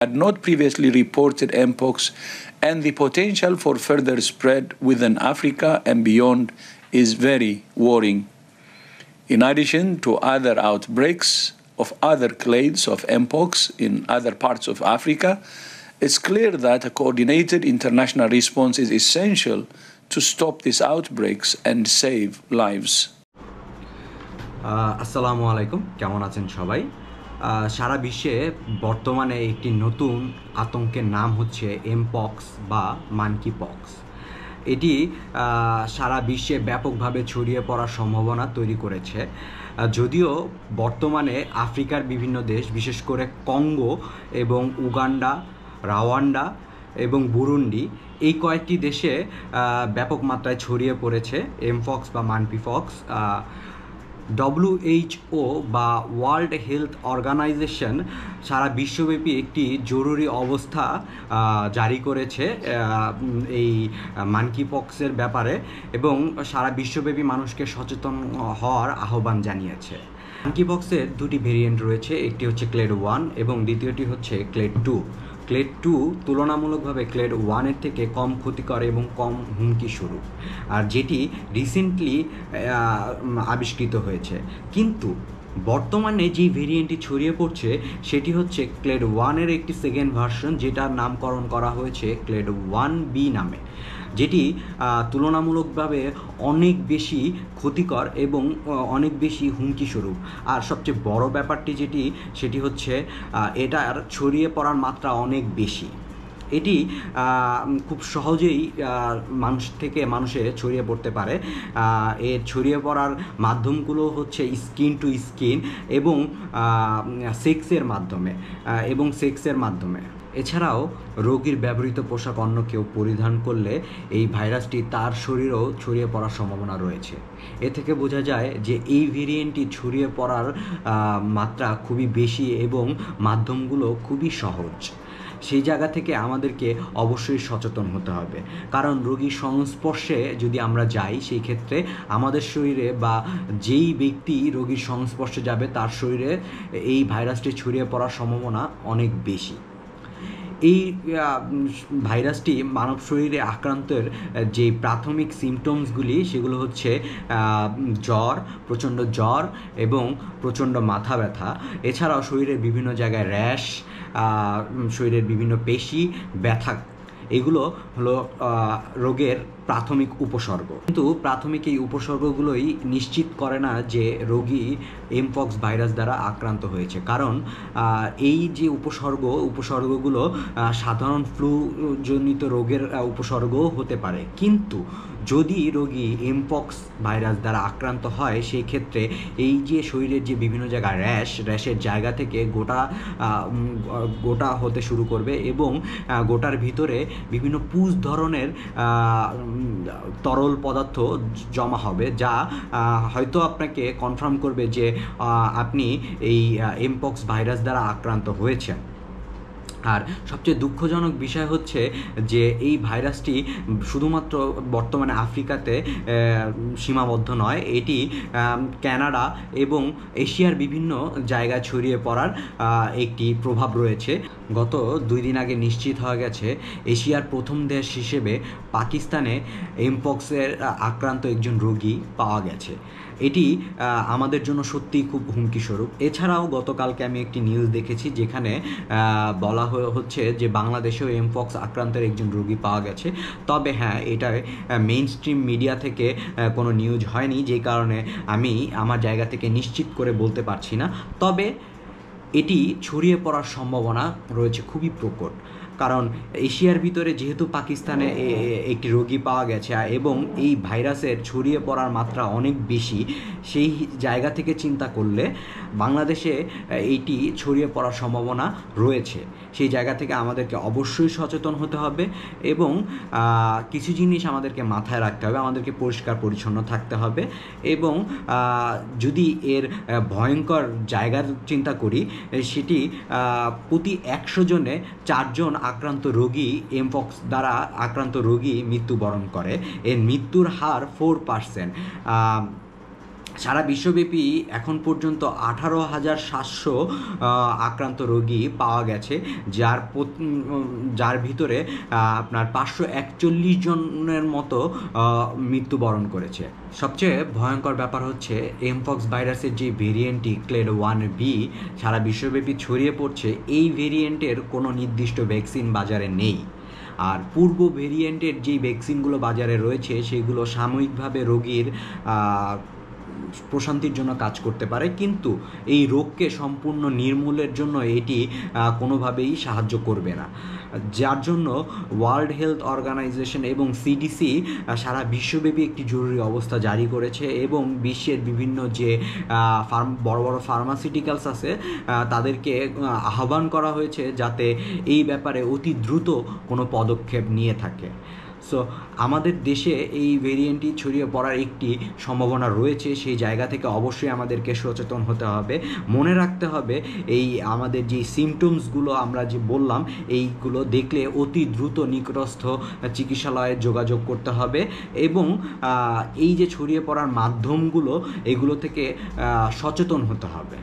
had not previously reported mpox, and the potential for further spread within Africa and beyond is very worrying. In addition to other outbreaks of other clades of mpox in other parts of Africa, it's clear that a coordinated international response is essential to stop these outbreaks and save lives. আসসালামু আলাইকুম, কেমন আছেন সবাই? সারা বিশ্বে বর্তমানে একটি নতুন আতঙ্কের নাম হচ্ছে এমপক্স বা মানকি পক্স। এটি সারা বিশ্বে ব্যাপকভাবে ছড়িয়ে পড়ার সম্ভাবনা তৈরি করেছে। যদিও বর্তমানে আফ্রিকার বিভিন্ন দেশ, বিশেষ করে কঙ্গো এবং উগান্ডা, রাওয়ান্ডা এবং বুরুন্ডি, এই কয়েকটি দেশে ব্যাপক মাত্রায় ছড়িয়ে পড়েছে এমপক্স বা মানকি পক্স। WHO বা ওয়ার্ল্ড হেলথ অর্গানাইজেশন সারা বিশ্বব্যাপী একটি জরুরি অবস্থা জারি করেছে এই মানকি পক্সের ব্যাপারে, এবং সারা বিশ্বব্যাপী মানুষকে সচেতন হওয়ার আহ্বান জানিয়েছে। মানকি পক্সের দুটি ভেরিয়েন্ট রয়েছে, একটি হচ্ছে ক্লেড 1 এবং দ্বিতীয়টি হচ্ছে ক্লেড 2। ক্লেড 2 তুলনামূলকভাবে ক্লেড 1-এর থেকে কম ক্ষতিকর এবং কম হুমকি স্বরূপ, আর যেটি রিসেন্টলি আবিষ্কৃত হয়েছে। কিন্তু বর্তমানে যে ভেরিয়েন্টটি ছড়িয়ে পড়ছে সেটি হচ্ছে ক্লেড 1-এর একটি সেকেন্ড ভার্সন, যেটার নামকরণ করা হয়েছে ক্লেড 1B নামে, যেটি তুলনামূলকভাবে অনেক বেশি ক্ষতিকর এবং অনেক বেশি হুমকি স্বরূপ। আর সবচেয়ে বড় ব্যাপারটি সেটি হচ্ছে এটার ছড়িয়ে পড়ার মাত্রা অনেক বেশি। এটি খুব সহজেই মানুষ থেকে মানুষে ছড়িয়ে পড়তে পারে। এর ছড়িয়ে পড়ার মাধ্যমগুলো হচ্ছে স্কিন টু স্কিন এবং সেক্সের মাধ্যমে। এছাড়াও রোগীর ব্যবহৃত পোশাক অন্য কেউ পরিধান করলে এই ভাইরাসটি তার শরীরেও ছড়িয়ে পড়ার সম্ভাবনা রয়েছে। এ থেকে বোঝা যায় যে এই ভেরিয়েন্টটি ছড়িয়ে পড়ার মাত্রা খুবই বেশি এবং মাধ্যমগুলো খুবই সহজ। সেই জায়গা থেকে আমাদেরকে অবশ্যই সচেতন হতে হবে, কারণ রোগীর সংস্পর্শে যদি আমরা যাই, সেই ক্ষেত্রে আমাদের শরীরে বা যেই ব্যক্তি রোগীর সংস্পর্শে যাবে তার শরীরে এই ভাইরাসটি ছড়িয়ে পড়ার সম্ভাবনা অনেক বেশি। এই ভাইরাসটি মানব শরীরে আক্রান্তের যে প্রাথমিক সিমটমসগুলি সেগুলো হচ্ছে প্রচণ্ড জ্বর এবং প্রচণ্ড মাথা ব্যথা। এছাড়াও শরীরের বিভিন্ন জায়গায় র্যাশ, শরীরের বিভিন্ন পেশি ব্যথা, এগুলো হলো রোগের প্রাথমিক উপসর্গ। কিন্তু প্রাথমিক এই উপসর্গগুলোই নিশ্চিত করে না যে রোগী এমপক্স ভাইরাস দ্বারা আক্রান্ত হয়েছে, কারণ এই যে উপসর্গগুলো সাধারণ ফ্লুজনিত রোগের উপসর্গও হতে পারে। কিন্তু যদি রোগী এমপক্স ভাইরাস দ্বারা আক্রান্ত হয়, সেই ক্ষেত্রে এই যে শরীরের যে বিভিন্ন জায়গায় র্যাশের জায়গা থেকে গোটা হতে শুরু করবে এবং গোটার ভিতরে বিভিন্ন পুঁজ ধরনের তরল পদার্থ জমা হবে, যা হয়তো আপনাকে কনফার্ম করবে যে আপনি এই এমপক্স ভাইরাস দ্বারা আক্রান্ত হয়েছেন। আর সবচেয়ে দুঃখজনক বিষয় হচ্ছে যে এই ভাইরাসটি শুধুমাত্র বর্তমানে আফ্রিকাতে সীমাবদ্ধ নয়, এটি কানাডা এবং এশিয়ার বিভিন্ন জায়গায় ছড়িয়ে পড়ার একটি প্রভাব রয়েছে। গত 2 দিন আগে নিশ্চিত হয়ে গেছে এশিয়ার প্রথম দেশ হিসেবে পাকিস্তানে এমপক্সের আক্রান্ত একজন রোগী পাওয়া গেছে। এটি আমাদের জন্য সত্যিই খুব হুমকিস্বরূপ। এছাড়াও গতকালকে আমি একটি নিউজ দেখেছি যেখানে বলা হচ্ছে যে বাংলাদেশেও এমপক্স আক্রান্তের একজন রোগী পাওয়া গেছে। তবে হ্যাঁ, এটা মেইন স্ট্রিম মিডিয়া থেকে কোনো নিউজ হয়নি, যে কারণে আমি আমার জায়গা থেকে নিশ্চিত করে বলতে পারছি না। তবে এটি ছড়িয়ে পড়ার সম্ভাবনা রয়েছে খুবই প্রকট, কারণ এশিয়ার ভিতরে যেহেতু পাকিস্তানে একটি রোগী পাওয়া গেছে এবং এই ভাইরাসের ছড়িয়ে পড়ার মাত্রা অনেক বেশি, সেই জায়গা থেকে চিন্তা করলে বাংলাদেশে এইটি ছড়িয়ে পড়ার সম্ভাবনা রয়েছে। সেই জায়গা থেকে আমাদেরকে অবশ্যই সচেতন হতে হবে এবং কিছু জিনিস আমাদেরকে মাথায় রাখতে হবে। আমাদেরকে পরিষ্কার পরিচ্ছন্ন থাকতে হবে এবং যদি এর ভয়ঙ্কর জায়গার চিন্তা করি, সেটি প্রতি 100 জনে 4 জন আক্রান্ত রোগী, এমপক্স দ্বারা আক্রান্ত রোগী মৃত্যুবরণ করে। এর মৃত্যুর হার 4%। সারা বিশ্বব্যাপী এখন পর্যন্ত 18,700 আক্রান্ত রোগী পাওয়া গেছে, যার ভিতরে আপনার 541 জনের মতো মৃত্যুবরণ করেছে। সবচেয়ে ভয়ঙ্কর ব্যাপার হচ্ছে এমপক্স ভাইরাসের যে ভেরিয়েন্টটি ক্লেড 1B সারা বিশ্বব্যাপী ছড়িয়ে পড়ছে, এই ভেরিয়েন্টের কোনো নির্দিষ্ট ভ্যাকসিন বাজারে নেই। আর পূর্ব ভেরিয়েন্টের যেই ভ্যাকসিনগুলো বাজারে রয়েছে সেগুলো সাময়িকভাবে রোগীর প্রশান্তির জন্য কাজ করতে পারে, কিন্তু এই রোগকে সম্পূর্ণ নির্মূলের জন্য এটি কোনোভাবেই সাহায্য করবে না। যার জন্য ওয়ার্ল্ড হেলথ অর্গানাইজেশন এবং সিডিসি সারা বিশ্বব্যাপী একটি জরুরি অবস্থা জারি করেছে এবং বিশ্বের বিভিন্ন যে বড় বড় ফার্মাসিউটিক্যালস আছে তাদেরকে আহ্বান করা হয়েছে যাতে এই ব্যাপারে অতি দ্রুত কোনো পদক্ষেপ নিয়ে থাকে। সো আমাদের দেশে এই ভেরিয়েন্টটি ছড়িয়ে পড়ার একটি সম্ভাবনা রয়েছে, সেই জায়গা থেকে অবশ্যই আমাদেরকে সচেতন হতে হবে। মনে রাখতে হবে এই আমাদের যে সিমটমসগুলো আমরা যে বললাম, এইগুলো দেখলে অতি দ্রুত নিকটস্থ চিকিৎসালয়ে যোগাযোগ করতে হবে এবং এই যে ছড়িয়ে পড়ার মাধ্যমগুলো এগুলো থেকে সচেতন হতে হবে।